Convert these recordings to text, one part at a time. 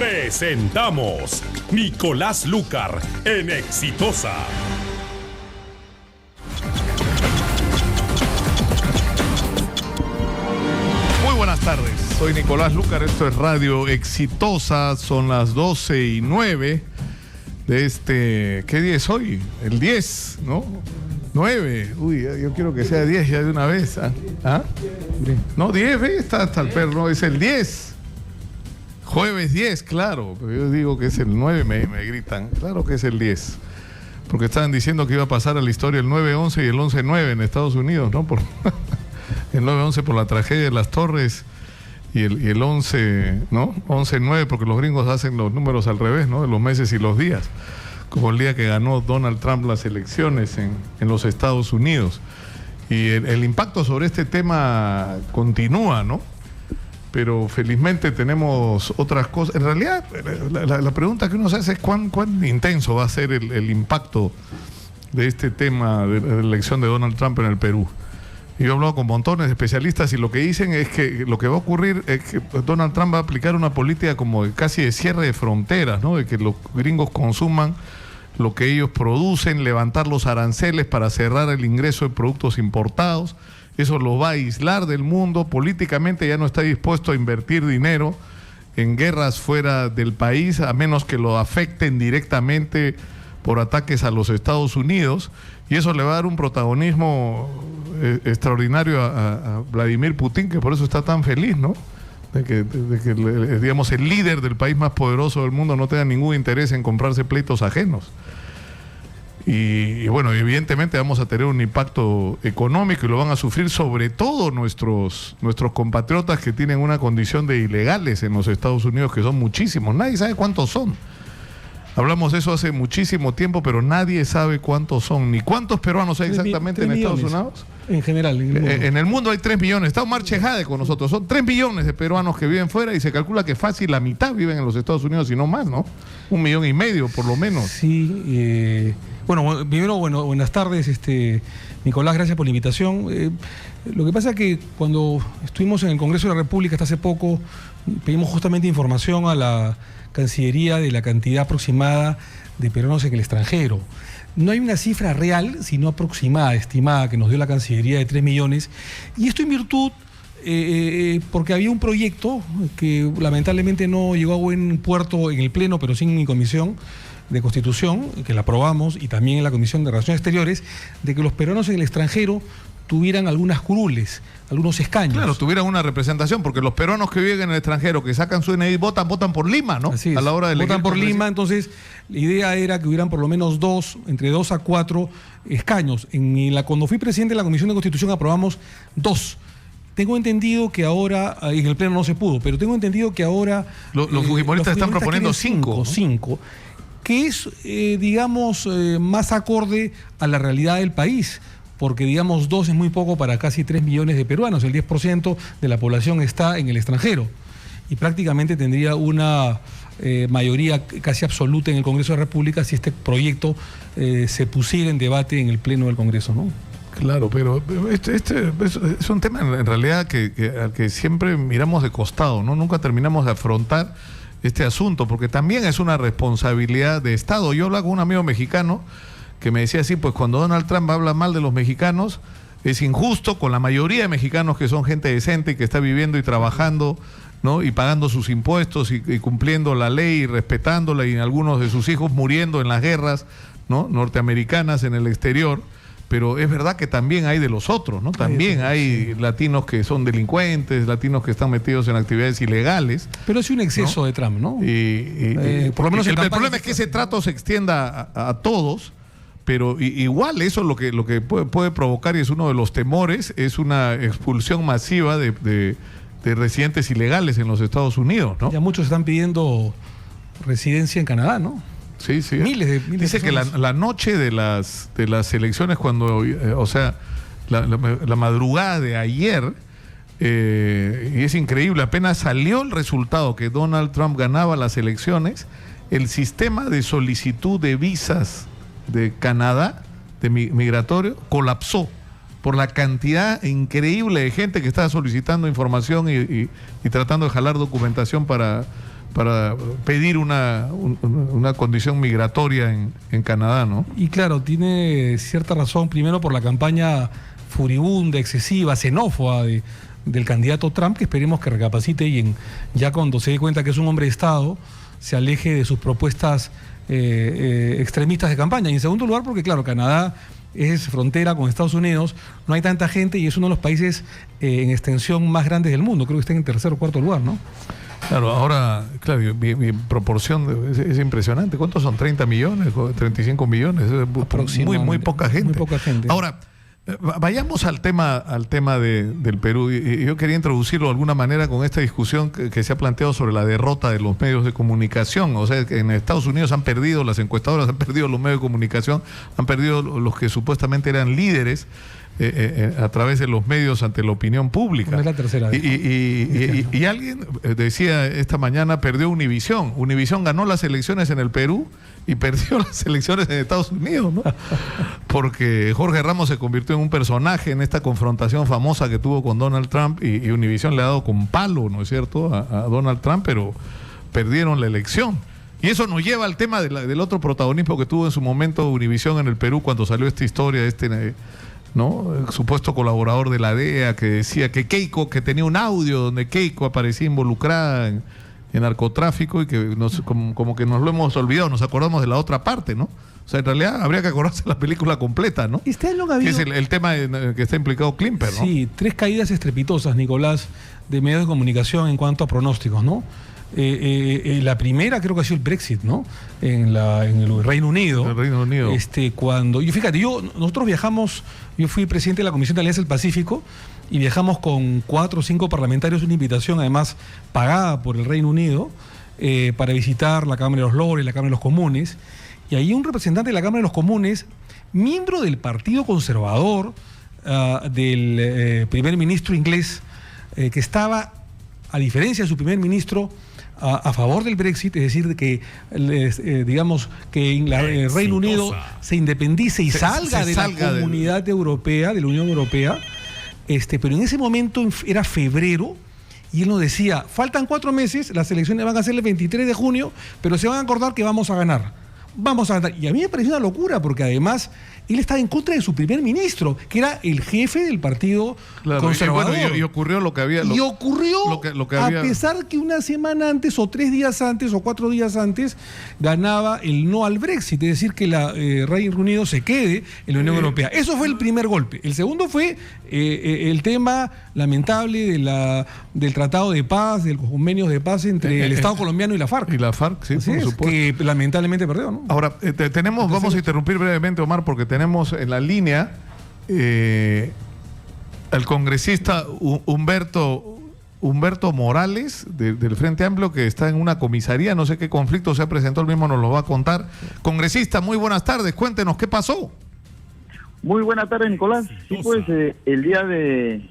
Presentamos Nicolás Lúcar en Exitosa. Muy buenas tardes, soy Nicolás Lúcar, esto es Radio Exitosa, son las 12:09 de este... ¿Qué día es hoy? El 10, ¿no? 9, uy, yo quiero que sea 10 ya de una vez. ¿Ah? No, 10, ¿ve? Está hasta el perro, es el 10. Jueves 10, claro, pero yo digo que es el 9, me gritan, claro que es el 10. Porque estaban diciendo que iba a pasar a la historia el 9-11 y el 11-9 en Estados Unidos, ¿no? El 9-11 por la tragedia de las Torres y el 11, ¿no? 11-9 porque los gringos hacen los números al revés, ¿no? De los meses y los días. Como el día que ganó Donald Trump las elecciones en los Estados Unidos. Y el impacto sobre este tema continúa, ¿no? Pero felizmente tenemos otras cosas. En realidad, la pregunta que uno se hace es cuán intenso va a ser el impacto de este tema de la elección de Donald Trump en el Perú. Yo he hablado con montones de especialistas y lo que dicen es que lo que va a ocurrir es que Donald Trump va a aplicar una política como casi de cierre de fronteras, ¿no? De que los gringos consuman lo que ellos producen, levantar los aranceles para cerrar el ingreso de productos importados. Eso lo va a aislar del mundo. Políticamente ya no está dispuesto a invertir dinero en guerras fuera del país, a menos que lo afecten directamente por ataques a los Estados Unidos. Y eso le va a dar un protagonismo extraordinario a Vladimir Putin, que por eso está tan feliz, ¿no? De que digamos, el líder del país más poderoso del mundo no tenga ningún interés en comprarse pleitos ajenos. Y bueno, evidentemente vamos a tener un impacto económico y lo van a sufrir sobre todo nuestros compatriotas que tienen una condición de ilegales en los Estados Unidos, que son muchísimos. Nadie sabe cuántos son. Hablamos de eso hace muchísimo tiempo, pero nadie sabe cuántos son, ni cuántos peruanos hay exactamente en Estados Unidos. En general, en el mundo hay 3 millones. Está Omar Chejade con nosotros. Son 3 millones de peruanos que viven fuera y se calcula que fácil la mitad viven en los Estados Unidos y no más, ¿no? 1,5 millones por lo menos. Sí. Bueno, primero, buenas tardes, Nicolás, gracias por la invitación. Lo que pasa es que cuando estuvimos en el Congreso de la República hasta hace poco, pedimos justamente información a la Cancillería de la cantidad aproximada de peruanos en el extranjero. No hay una cifra real, sino aproximada, estimada, que nos dio la Cancillería de 3 millones. Y esto en virtud, porque había un proyecto que lamentablemente no llegó a buen puerto en el Pleno, pero sí en mi comisión de Constitución, que la aprobamos, y también en la Comisión de Relaciones Exteriores, de que los peruanos en el extranjero tuvieran algunas curules, algunos escaños. Claro, tuvieran una representación, porque los peruanos que viven en el extranjero, que sacan su DNI, votan por Lima, ¿no? Así es. A la hora de votan por Lima, entonces la idea era que hubieran por lo menos entre 2 a 4 escaños. Cuando fui presidente de la Comisión de Constitución aprobamos 2. Tengo entendido que ahora, en el Pleno no se pudo, pero tengo entendido que ahora... Los fujimoristas están proponiendo 5. 5, que es, digamos, más acorde a la realidad del país, porque, digamos, 2 es muy poco para casi 3 millones de peruanos, el 10% de la población está en el extranjero, y prácticamente tendría una mayoría casi absoluta en el Congreso de la República si este proyecto se pusiera en debate en el Pleno del Congreso, ¿no? Claro, pero este es un tema en realidad al que siempre miramos de costado, ¿no? Nunca terminamos de afrontar este asunto, porque también es una responsabilidad de Estado. Yo hablaba con un amigo mexicano que me decía así, pues cuando Donald Trump habla mal de los mexicanos, es injusto con la mayoría de mexicanos que son gente decente y que está viviendo y trabajando, ¿no? Y pagando sus impuestos y cumpliendo la ley y respetándola, y algunos de sus hijos muriendo en las guerras, ¿no? Norteamericanas en el exterior. Pero es verdad que también hay de los otros, ¿no? También hay latinos que son delincuentes, latinos que están metidos en actividades ilegales. Pero es un exceso, ¿no?, de Trump, ¿no? Por lo menos el problema es que ese trato se extienda a todos, pero igual eso lo que puede provocar, y es uno de los temores, es una expulsión masiva de residentes ilegales en los Estados Unidos, ¿no? Ya muchos están pidiendo residencia en Canadá, ¿no? Sí. Miles Dice que la noche de las elecciones, cuando, la madrugada de ayer, y es increíble, apenas salió el resultado que Donald Trump ganaba las elecciones, el sistema de solicitud de visas de Canadá, de migratorio, colapsó por la cantidad increíble de gente que estaba solicitando información y tratando de jalar documentación para para pedir una condición migratoria en Canadá, ¿no? Y claro, tiene cierta razón, primero por la campaña furibunda, excesiva, xenófoba del candidato Trump, que esperemos que recapacite y ya cuando se dé cuenta que es un hombre de Estado, se aleje de sus propuestas extremistas de campaña. Y en segundo lugar, porque claro, Canadá es frontera con Estados Unidos, no hay tanta gente y es uno de los países en extensión más grandes del mundo, creo que está en tercer o cuarto lugar, ¿no? Claro, ahora, claro, mi proporción es impresionante. ¿Cuántos son? ¿30 millones? ¿35 millones? Muy poca gente. Muy poca gente. Ahora, vayamos al tema del Perú. Yo quería introducirlo de alguna manera con esta discusión que se ha planteado sobre la derrota de los medios de comunicación. O sea, que en Estados Unidos han perdido, las encuestadoras han perdido los medios de comunicación, han perdido los que supuestamente eran líderes a través de los medios ante la opinión pública. No es la tercera vez. Y alguien decía esta mañana, perdió Univisión. Univisión ganó las elecciones en el Perú y perdió las elecciones en Estados Unidos, ¿no? Porque Jorge Ramos se convirtió en un personaje en esta confrontación famosa que tuvo con Donald Trump y Univisión le ha dado con palo, ¿no es cierto?, a Donald Trump, pero perdieron la elección. Y eso nos lleva al tema del otro protagonismo que tuvo en su momento Univisión en el Perú cuando salió esta historia, ¿no? El supuesto colaborador de la DEA que decía que Keiko, que tenía un audio donde Keiko aparecía involucrada en narcotráfico y que como que nos lo hemos olvidado, nos acordamos de la otra parte, ¿no? O sea, en realidad habría que acordarse de la película completa, ¿no? Que es el tema en el que está implicado Klimper, ¿no? Sí, 3 caídas estrepitosas, Nicolás, de medios de comunicación en cuanto a pronósticos, ¿no? La primera creo que ha sido el Brexit, ¿no? En el Reino Unido. El Reino Unido. Nosotros viajamos, yo fui presidente de la Comisión de Alianza del Pacífico y viajamos con 4 o 5 parlamentarios, una invitación además pagada por el Reino Unido para visitar la Cámara de los Lores, la Cámara de los Comunes, y ahí un representante de la Cámara de los Comunes, miembro del Partido Conservador, del primer ministro inglés, que estaba, a diferencia de su primer ministro, a favor del Brexit, es decir, que digamos que el Reino Unido se independice y salga de la Comunidad Europea, de la Unión Europea, pero en ese momento era febrero y él nos decía, faltan 4 meses, las elecciones van a ser el 23 de junio, pero se van a acordar que vamos a ganar. Y a mí me pareció una locura, porque además él estaba en contra de su primer ministro, que era el jefe del Partido Conservador. Y ocurrió lo que había. A pesar que una semana antes, o 3 días antes, o 4 días antes, ganaba el no al Brexit, es decir, que el Reino Unido se quede en la Unión Europea. Eso fue el primer golpe. El segundo fue el tema lamentable del Tratado de Paz, de los convenios de paz entre el Estado colombiano y la FARC. Y la FARC, sí, por supuesto. Que lamentablemente perdió, ¿no? Ahora, vamos a interrumpir brevemente, Omar, porque tenemos en la línea al congresista Humberto Morales del Frente Amplio, que está en una comisaría, no sé qué conflicto se ha presentado, él mismo nos lo va a contar. Congresista, muy buenas tardes, cuéntenos qué pasó. Muy buenas tardes, Nicolás. Sí, pues el día de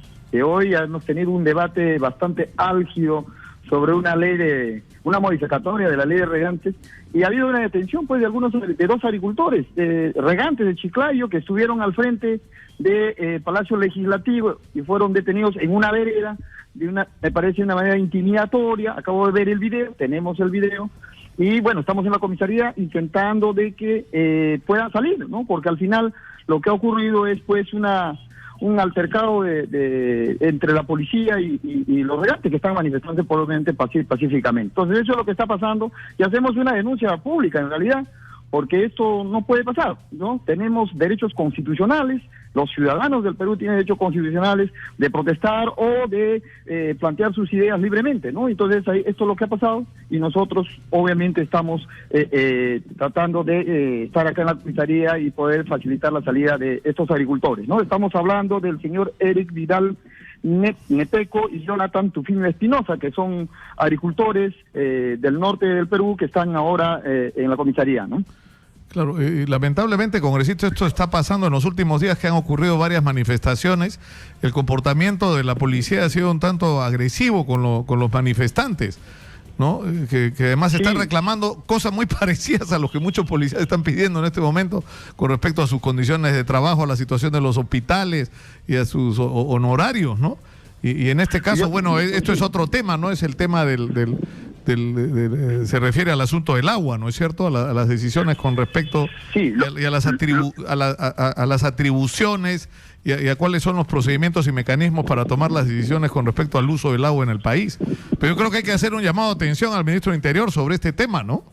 hoy hemos tenido un debate bastante álgido sobre una modificatoria de la ley de regantes, y ha habido una detención pues de 2 agricultores regantes de Chiclayo que estuvieron al frente de Palacio Legislativo y fueron detenidos en una vereda me parece una manera intimidatoria. Acabo de ver el video, tenemos el video, y bueno, estamos en la comisaría intentando de que puedan salir, ¿no? Porque al final lo que ha ocurrido es pues un altercado entre la policía y los regantes que están manifestándose probablemente pacíficamente. Entonces eso es lo que está pasando y hacemos una denuncia pública en realidad, porque esto no puede pasar, ¿no? Tenemos derechos constitucionales, los ciudadanos del Perú tienen derechos constitucionales de protestar o de plantear sus ideas libremente, ¿no? Entonces esto es lo que ha pasado y nosotros obviamente estamos tratando de estar acá en la comisaría y poder facilitar la salida de estos agricultores, ¿no? Estamos hablando del señor Eric Vidal Neteco y Jonathan Tufino Espinosa, que son agricultores del norte del Perú que están ahora en la comisaría, ¿no? Claro, lamentablemente, congresista, esto está pasando en los últimos días, que han ocurrido varias manifestaciones. El comportamiento de la policía ha sido un tanto agresivo con los manifestantes, ¿no? Que además están reclamando cosas muy parecidas a lo que muchos policías están pidiendo en este momento con respecto a sus condiciones de trabajo, a la situación de los hospitales y a sus honorarios, ¿no? Y en este caso, bueno, esto es otro tema, ¿no? Es el tema del se refiere al asunto del agua, ¿no es cierto? A las decisiones con respecto y a las atribuciones y a cuáles son los procedimientos y mecanismos para tomar las decisiones con respecto al uso del agua en el país. Pero yo creo que hay que hacer un llamado de atención al ministro de Interior sobre este tema, ¿no?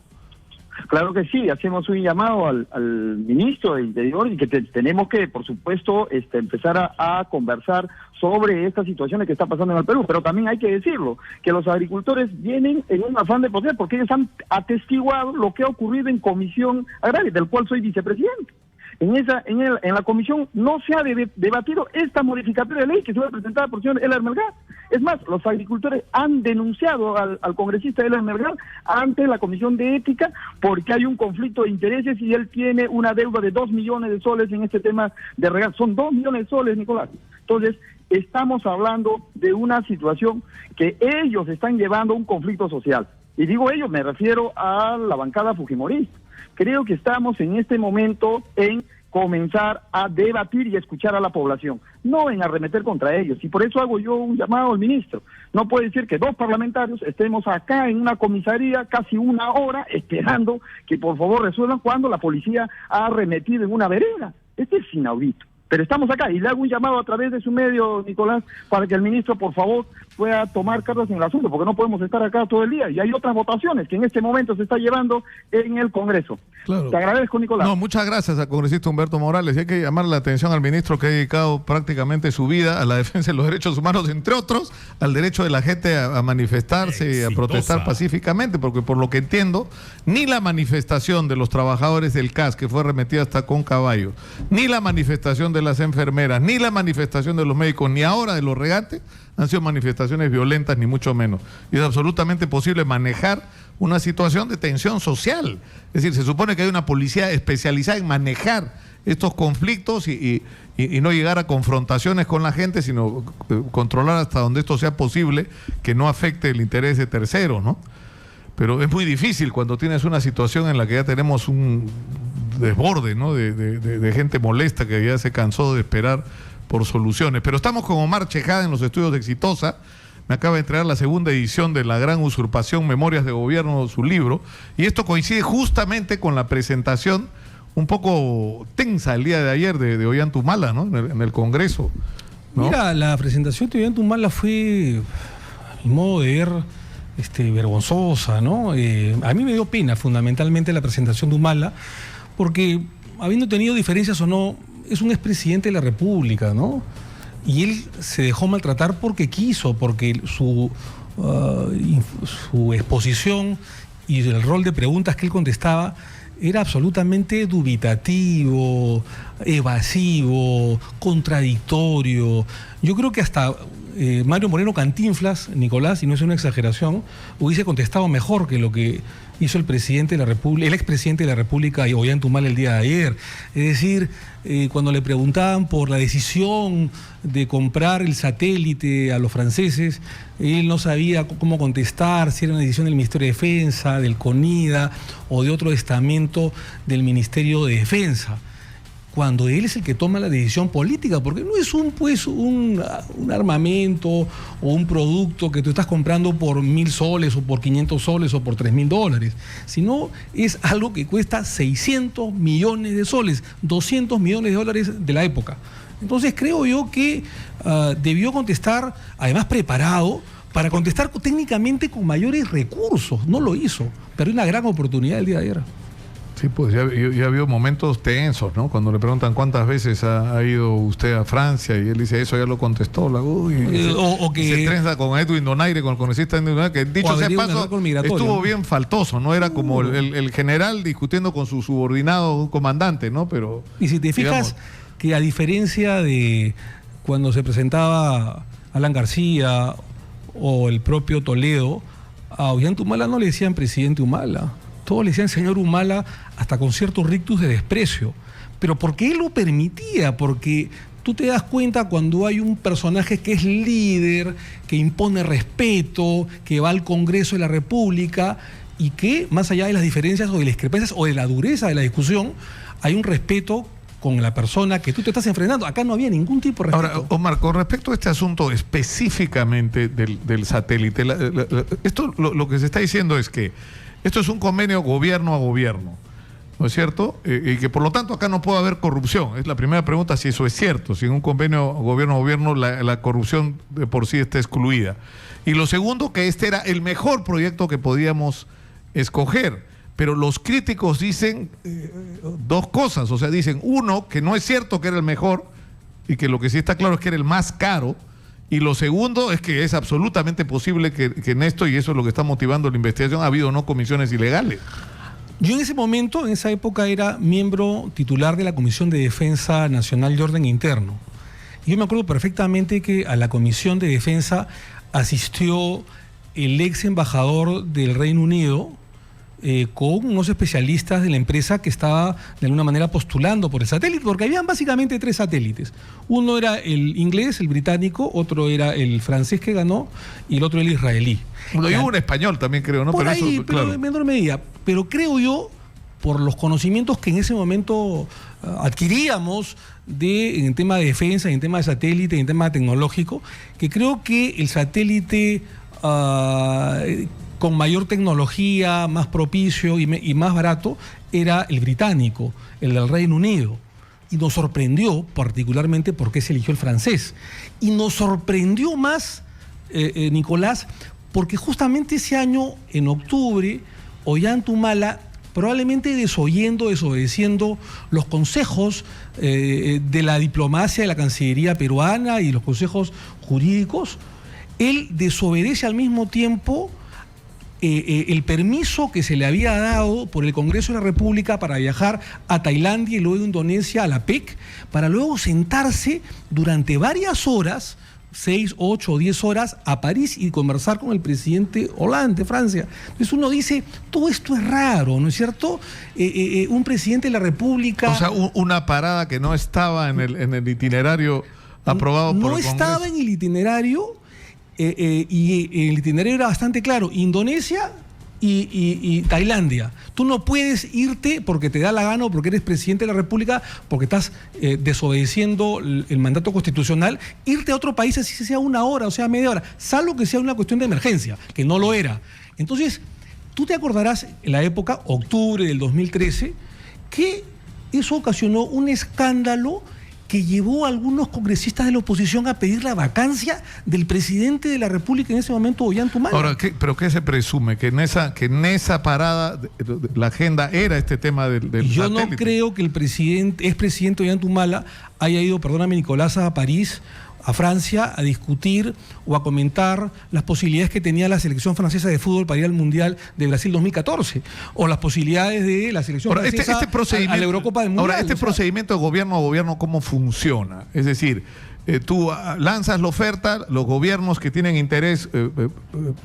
Claro que sí, hacemos un llamado al ministro de Interior y que tenemos que, por supuesto, empezar a conversar sobre estas situaciones que está pasando en el Perú, pero también hay que decirlo, que los agricultores vienen en un afán de poder, porque ellos han atestiguado lo que ha ocurrido en Comisión Agraria, del cual soy vicepresidente. En la comisión no se ha debatido esta modificatoria de ley que se va a presentar por el señor Eler Melgar. Es más, los agricultores han denunciado al congresista Eler Melgar ante la Comisión de Ética porque hay un conflicto de intereses y él tiene una deuda de 2 millones de soles en este tema de regal. Son 2 millones de soles, Nicolás. Entonces, estamos hablando de una situación que ellos están llevando a un conflicto social. Y digo ellos, me refiero a la bancada fujimorista. Creo que estamos en este momento en comenzar a debatir y escuchar a la población, no en arremeter contra ellos. Y por eso hago yo un llamado al ministro. No puede ser que 2 parlamentarios estemos acá en una comisaría casi 1 hora esperando que por favor resuelvan cuando la policía ha arremetido en una vereda. Este es inaudito. Pero estamos acá y le hago un llamado a través de su medio, Nicolás, para que el ministro, por favor, pueda tomar cartas en el asunto, porque no podemos estar acá todo el día. Y hay otras votaciones que en este momento se está llevando en el Congreso. Claro. Te agradezco, Nicolás. No, muchas gracias al congresista Humberto Morales. Y hay que llamar la atención al ministro que ha dedicado prácticamente su vida a la defensa de los derechos humanos, entre otros, al derecho de la gente a manifestarse y a protestar pacíficamente, porque por lo que entiendo, ni la manifestación de los trabajadores del CAS, que fue arremetida hasta con caballos, ni la manifestación de las enfermeras, ni la manifestación de los médicos, ni ahora de los regantes, han sido manifestaciones violentas, ni mucho menos. Y es absolutamente posible manejar una situación de tensión social. Es decir, se supone que hay una policía especializada en manejar estos conflictos y no llegar a confrontaciones con la gente, sino controlar hasta donde esto sea posible, que no afecte el interés de terceros, ¿no? Pero es muy difícil cuando tienes una situación en la que ya tenemos un desborde, ¿no? de gente molesta que ya se cansó de esperar por soluciones. Pero estamos con Omar Chejada en los estudios de Exitosa. Me acaba de entregar la 2ª edición de La Gran Usurpación, Memorias de Gobierno, su libro, y esto coincide justamente con la presentación un poco tensa el día de ayer de Ollanta-Humala, ¿no? En el Congreso, ¿no? Mira, la presentación de Ollanta-Humala fue, a mi modo de ver, vergonzosa, ¿no? A mí me dio pena fundamentalmente la presentación de Humala, porque habiendo tenido diferencias o no, es un expresidente de la República, ¿no? Y él se dejó maltratar porque quiso, porque su exposición y el rol de preguntas que él contestaba era absolutamente dubitativo, evasivo, contradictorio. Yo creo que hasta Mario Moreno Cantinflas, Nicolás, y no es una exageración, hubiese contestado mejor que lo que hizo el presidente de la República, el expresidente de la República y Ollanta-Humala el día de ayer. Es decir, cuando le preguntaban por la decisión de comprar el satélite a los franceses, él no sabía cómo contestar, si era una decisión del Ministerio de Defensa, del CONIDA o de otro estamento del Ministerio de Defensa, cuando él es el que toma la decisión política, porque no es un armamento o un producto que tú estás comprando por 1.000 soles o por 500 soles o por $3.000, sino es algo que cuesta 600 millones de soles, 200 millones de dólares de la época. Entonces creo yo que debió contestar, además preparado, para contestar técnicamente con mayores recursos. No lo hizo, pero hay una gran oportunidad el día de ayer. Sí, pues ya habido momentos tensos, ¿no? Cuando le preguntan cuántas veces ha ido usted a Francia y él dice eso, ya lo contestó. Se trenza con Edwin Donaire, con el congresista Edwin Donaire, que dicho sea paso, estuvo bien faltoso, ¿no? Era como el general discutiendo con su subordinado, un comandante, ¿no? Pero y si te fijas que a diferencia de cuando se presentaba Alan García o el propio Toledo, a Ollanta-Humala no le decían presidente Humala. Todos le decían señor Humala, hasta con cierto rictus de desprecio. Pero porque él lo permitía, porque tú te das cuenta cuando hay un personaje que es líder, que impone respeto, que va al Congreso de la República y que, más allá de las diferencias o de las discrepancias o de la dureza de la discusión, hay un respeto con la persona que tú te estás enfrentando. Acá no había ningún tipo de respeto. Ahora, Omar, con respecto a este asunto específicamente del satélite, esto lo que se está diciendo es que esto es un convenio gobierno a gobierno, ¿no es cierto? Y que por lo tanto acá no puede haber corrupción. Es la primera pregunta si eso es cierto, si en un convenio gobierno a gobierno la corrupción de por sí está excluida. Y lo segundo, que este era el mejor proyecto que podíamos escoger. Pero los críticos dicen dos cosas, o sea, dicen, uno, que no es cierto que era el mejor y que lo que sí está claro es que era el más caro, y lo segundo es que es absolutamente posible que en esto, y eso es lo que está motivando la investigación, ha habido no comisiones ilegales. Yo en ese momento, en esa época, era miembro titular de la Comisión de Defensa Nacional y Orden Interno. Y yo me acuerdo perfectamente que a la Comisión de Defensa asistió el ex embajador del Reino Unido, con unos especialistas de la empresa que estaba de alguna manera postulando por el satélite, porque habían básicamente 3 satélites. Uno era el inglés, el británico, otro era el francés que ganó y el otro el israelí. Bueno, y hubo un español también, creo, ¿no? Por pero ahí, eso, pero claro, en menor medida. Pero creo yo, por los conocimientos que en ese momento adquiríamos en el tema de defensa, en el tema de satélite, en el tema tecnológico, que creo que el satélite con mayor tecnología, más propicio y más barato, era el británico, el del Reino Unido. Y nos sorprendió particularmente porque se eligió el francés. Y nos sorprendió más, Nicolás, porque justamente ese año, en octubre, Ollanta, probablemente desobedeciendo los consejos de la diplomacia de la Cancillería peruana y los consejos jurídicos, él desobedece al mismo tiempo el permiso que se le había dado por el Congreso de la República para viajar a Tailandia y luego a Indonesia, a la PEC, para luego sentarse durante varias horas, 6, 8 o 10 horas, a París y conversar con el presidente Hollande de Francia. Entonces uno dice, todo esto es raro, ¿no es cierto? Un presidente de la República... O sea, una parada que no estaba en el itinerario aprobado por el Congreso. No estaba en el itinerario... y el itinerario era bastante claro: Indonesia y Tailandia. Tú no puedes irte porque te da la gana o porque eres presidente de la República, porque estás desobedeciendo el mandato constitucional, irte a otro país así sea 1 hora o sea media hora, salvo que sea una cuestión de emergencia, que no lo era. Entonces, tú te acordarás en la época, octubre del 2013, que eso ocasionó un escándalo que llevó a algunos congresistas de la oposición a pedir la vacancia del presidente de la República en ese momento, Ollanta. Ahora, ¿pero qué se presume? ¿Que en esa parada la agenda era este tema del Yo satélite? no creo que el expresidente Ollanta haya ido, perdóname Nicolás, a París, a Francia, a discutir o a comentar las posibilidades que tenía la selección francesa de fútbol para ir al Mundial de Brasil 2014, o las posibilidades de la selección francesa a la Eurocopa del Mundial. Ahora, procedimiento de gobierno a gobierno, ¿cómo funciona? Es decir, tú lanzas la oferta, los gobiernos que tienen interés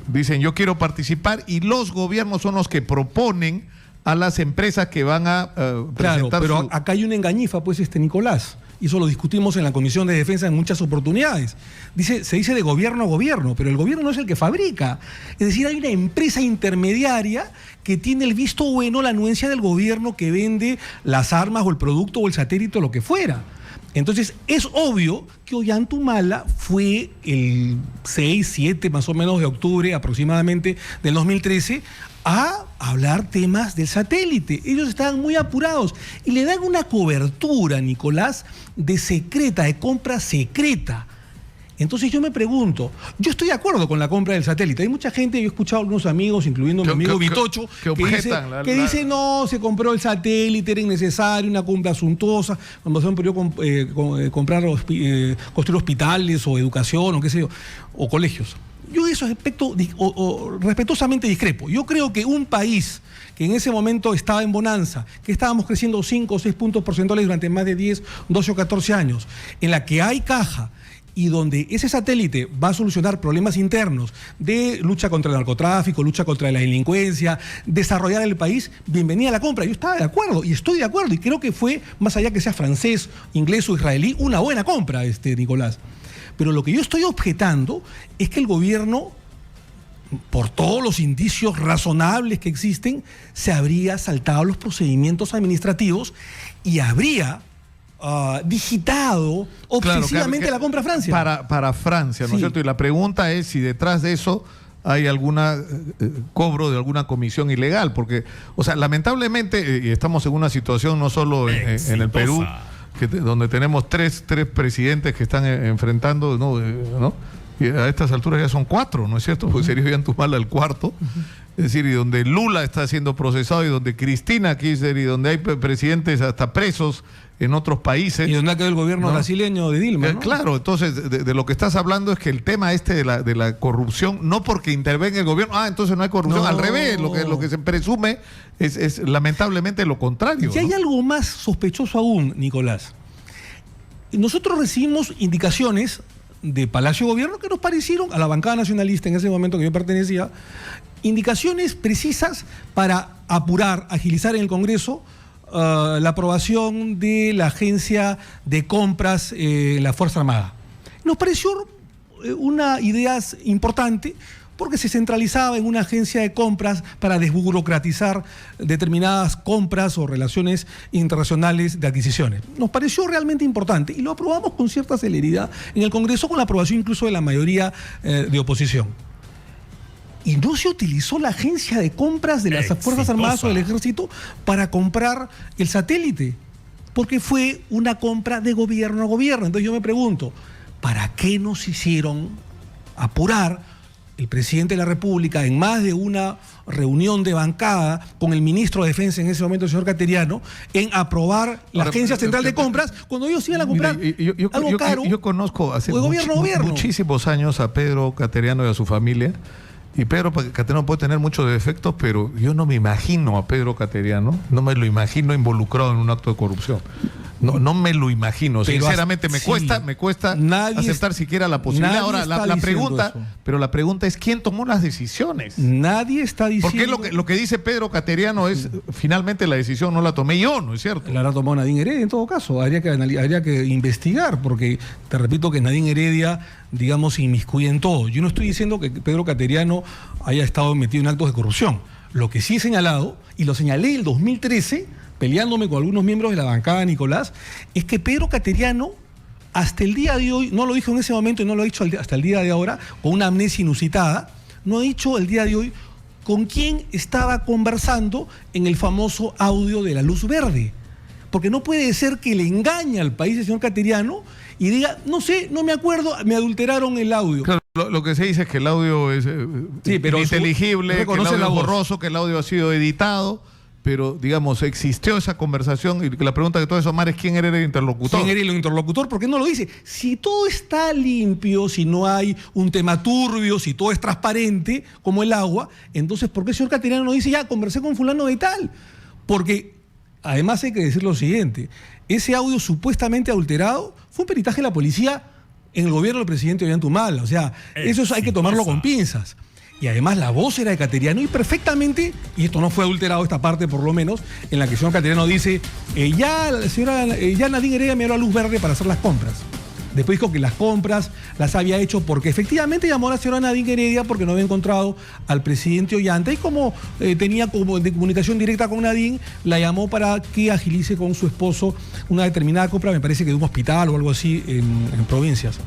dicen yo quiero participar, y los gobiernos son los que proponen a las empresas que van a presentar. Claro, pero acá hay una engañifa, pues, Nicolás. Y eso lo discutimos en la Comisión de Defensa en muchas oportunidades. Se dice de gobierno a gobierno, pero el gobierno no es el que fabrica. Es decir, hay una empresa intermediaria que tiene el visto bueno, la anuencia del gobierno que vende las armas o el producto o el satélite o lo que fuera. Entonces, es obvio que Ollanta fue el 6, 7 más o menos de octubre aproximadamente del 2013 a hablar temas del satélite. Ellos estaban muy apurados y le dan una cobertura, Nicolás, de compra secreta. Entonces yo me pregunto, yo estoy de acuerdo con la compra del satélite. Hay mucha gente, yo he escuchado a algunos amigos, incluyendo mi amigo Vitocho, que dice no, se compró el satélite, era innecesario, una compra suntuosa, cuando se han podido comprar, construir hospitales o educación o qué sé yo, o colegios. Yo de ese aspecto respetuosamente discrepo. Yo creo que un país que en ese momento estaba en bonanza, que estábamos creciendo 5 o 6 puntos porcentuales durante más de 10, 12 o 14 años, en la que hay caja y donde ese satélite va a solucionar problemas internos de lucha contra el narcotráfico, lucha contra la delincuencia, desarrollar el país, bienvenida a la compra. Yo estaba de acuerdo y estoy de acuerdo, y creo que fue, más allá que sea francés, inglés o israelí, una buena compra, Nicolás. Pero lo que yo estoy objetando es que el gobierno, por todos los indicios razonables que existen, se habría saltado los procedimientos administrativos y habría digitado obsesivamente claro, la compra a Francia. Para Francia, ¿no es cierto? Y la pregunta es si detrás de eso hay alguna cobro de alguna comisión ilegal, porque, o sea, lamentablemente, y estamos en una situación no solo en el Perú, donde tenemos tres presidentes que están enfrentando, ¿no? Y a estas alturas ya son 4, ¿no es cierto? Porque sería Ollantumala el 4. Es decir, y donde Lula está siendo procesado, y donde Cristina Kirchner, y donde hay presidentes hasta presos en otros países. Y donde ha quedado el gobierno brasileño de Dilma, ¿no? Claro, entonces de lo que estás hablando es que el tema de la corrupción, no porque intervenga el gobierno, entonces no hay corrupción, al revés, lo que se presume es lamentablemente lo contrario. Y hay algo más sospechoso aún, Nicolás. Nosotros recibimos indicaciones de Palacio de Gobierno que nos parecieron, a la bancada nacionalista en ese momento que yo pertenecía, indicaciones precisas para apurar, agilizar en el Congreso la aprobación de la agencia de compras la Fuerza Armada. Nos pareció una idea importante porque se centralizaba en una agencia de compras para desburocratizar determinadas compras o relaciones internacionales de adquisiciones. Nos pareció realmente importante y lo aprobamos con cierta celeridad en el Congreso, con la aprobación incluso de la mayoría de oposición. Y no se utilizó la agencia de compras de las Fuerzas Armadas o del Ejército para comprar el satélite, porque fue una compra de gobierno a gobierno. Entonces yo me pregunto, ¿para qué nos hicieron apurar el presidente de la República en más de una reunión de bancada con el ministro de Defensa en ese momento, el señor Cateriano, en aprobar la Agencia Central de Compras cuando ellos iban a comprar algo caro? Yo conozco hace gobierno. muchísimos años a Pedro Cateriano y a su familia. Y Pedro Cateriano puede tener muchos defectos, pero yo no me imagino a Pedro Cateriano, no me lo imagino involucrado en un acto de corrupción. No me lo imagino. Pero sinceramente me cuesta aceptar siquiera la posibilidad. Ahora, la pregunta es ¿quién tomó las decisiones? Nadie está diciendo. Porque lo que dice Pedro Cateriano es finalmente la decisión no la tomé yo, ¿no es cierto? La tomó Nadine Heredia en todo caso. Habría que investigar, porque te repito que Nadine Heredia, digamos, se inmiscuye en todo. Yo no estoy diciendo que Pedro Cateriano haya estado metido en actos de corrupción. Lo que sí he señalado, y lo señalé en el 2013, peleándome con algunos miembros de la bancada, Nicolás, es que Pedro Cateriano, hasta el día de hoy, no lo dijo en ese momento y no lo ha dicho hasta el día de ahora, con una amnesia inusitada, no ha dicho el día de hoy con quién estaba conversando en el famoso audio de la luz verde. Porque no puede ser que le engañe al país el señor Cateriano y diga, no sé, no me acuerdo, me adulteraron el audio. Claro, lo que se dice es que el audio es ininteligible, que el audio es borroso, que el audio ha sido editado. Pero, digamos, existió esa conversación y la pregunta que todo eso, Omar, es ¿quién era el interlocutor? ¿Quién era el interlocutor? ¿Por qué no lo dice? Si todo está limpio, si no hay un tema turbio, si todo es transparente como el agua, entonces ¿por qué el señor Cateriano no dice, ya, conversé con fulano de tal? Porque, además hay que decir lo siguiente, ese audio supuestamente adulterado fue un peritaje de la policía en el gobierno del presidente Ollantumala. O sea, eso hay que tomarlo con pinzas. Y además la voz era de Cateriano y perfectamente, y esto no fue adulterado, esta parte por lo menos, en la que el señor Cateriano dice, ya Nadine Heredia me dio la luz verde para hacer las compras. Después dijo que las compras las había hecho porque efectivamente llamó a la señora Nadine Heredia porque no había encontrado al presidente Ollanta y como tenía como de comunicación directa con Nadine, la llamó para que agilice con su esposo una determinada compra, me parece que de un hospital o algo así en provincias.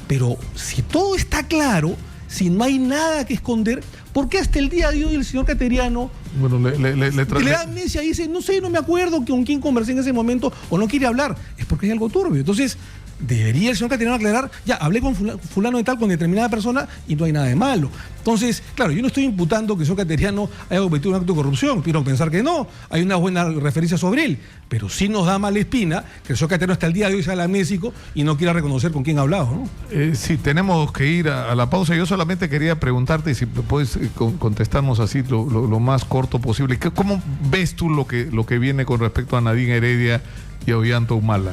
Pero si todo está claro, si no hay nada que esconder, ¿por qué hasta el día de hoy el señor Cateriano le da amnesia y dice, no sé, no me acuerdo con quién conversé en ese momento o no quiere hablar? Es porque hay algo turbio. Entonces, debería el señor Cateriano aclarar, ya, hablé con fulano de tal, con determinada persona y no hay nada de malo. Entonces, claro, yo no estoy imputando que el señor Cateriano haya cometido un acto de corrupción, quiero pensar que no, hay una buena referencia sobre él, pero sí nos da mala espina que el señor Cateriano hasta el día de hoy sea amnésico y no quiera reconocer con quién ha hablado, ¿no? Sí, tenemos que ir a la pausa. Yo solamente quería preguntarte si puedes contestarnos así lo más corto posible. ¿Cómo ves tú lo que viene con respecto a Nadine Heredia y a Ollantumala?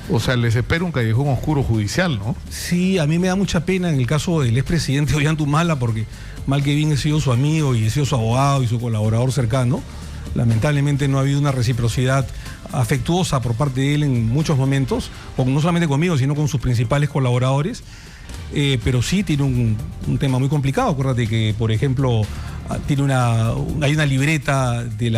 O sea, les espera un callejón oscuro judicial, ¿no? Sí, a mí me da mucha pena en el caso del expresidente Ollantumala, porque mal que bien he sido su amigo y he sido su abogado y su colaborador cercano. Lamentablemente no ha habido una reciprocidad afectuosa por parte de él en muchos momentos, no solamente conmigo, sino con sus principales colaboradores. Pero sí tiene un tema muy complicado. Acuérdate que, por ejemplo, hay una libreta del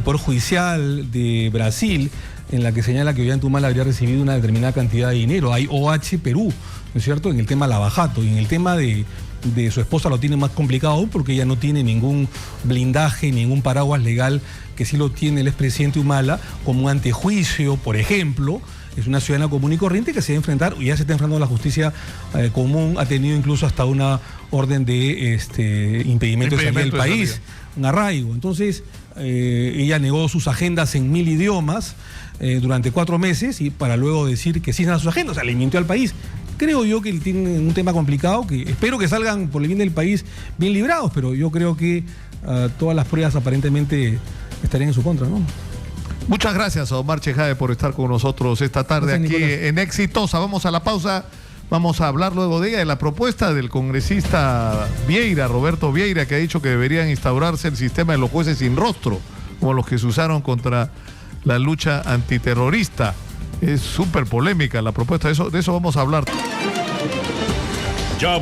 Poder Judicial de Brasil en la que señala que Ollantumala habría recibido una determinada cantidad de dinero. Hay OH Perú, ¿no es cierto?, en el tema Lavajato, y en el tema de su esposa lo tiene más complicado aún porque ella no tiene ningún blindaje, ningún paraguas legal que sí lo tiene el expresidente Humala, como un antejuicio, por ejemplo. Es una ciudadana común y corriente que se va a enfrentar, y ya se está enfrentando a la justicia común, ha tenido incluso hasta una orden de impedimento de salir del país, un arraigo. Entonces, ella negó sus agendas en 1000 idiomas durante 4 meses, y para luego decir que sí eran sus agendas, o sea, le mintió al país. Creo yo que tienen un tema complicado, que espero que salgan por el bien del país bien librados, pero yo creo que todas las pruebas aparentemente estarían en su contra, ¿no? Muchas gracias a Omar Chejade por estar con nosotros esta tarde aquí en Exitosa. Vamos a la pausa, vamos a hablar luego de ella, de la propuesta del congresista Vieira, Roberto Vieira, que ha dicho que deberían instaurarse el sistema de los jueces sin rostro, como los que se usaron contra la lucha antiterrorista. Es súper polémica la propuesta, de eso vamos a hablar. Ya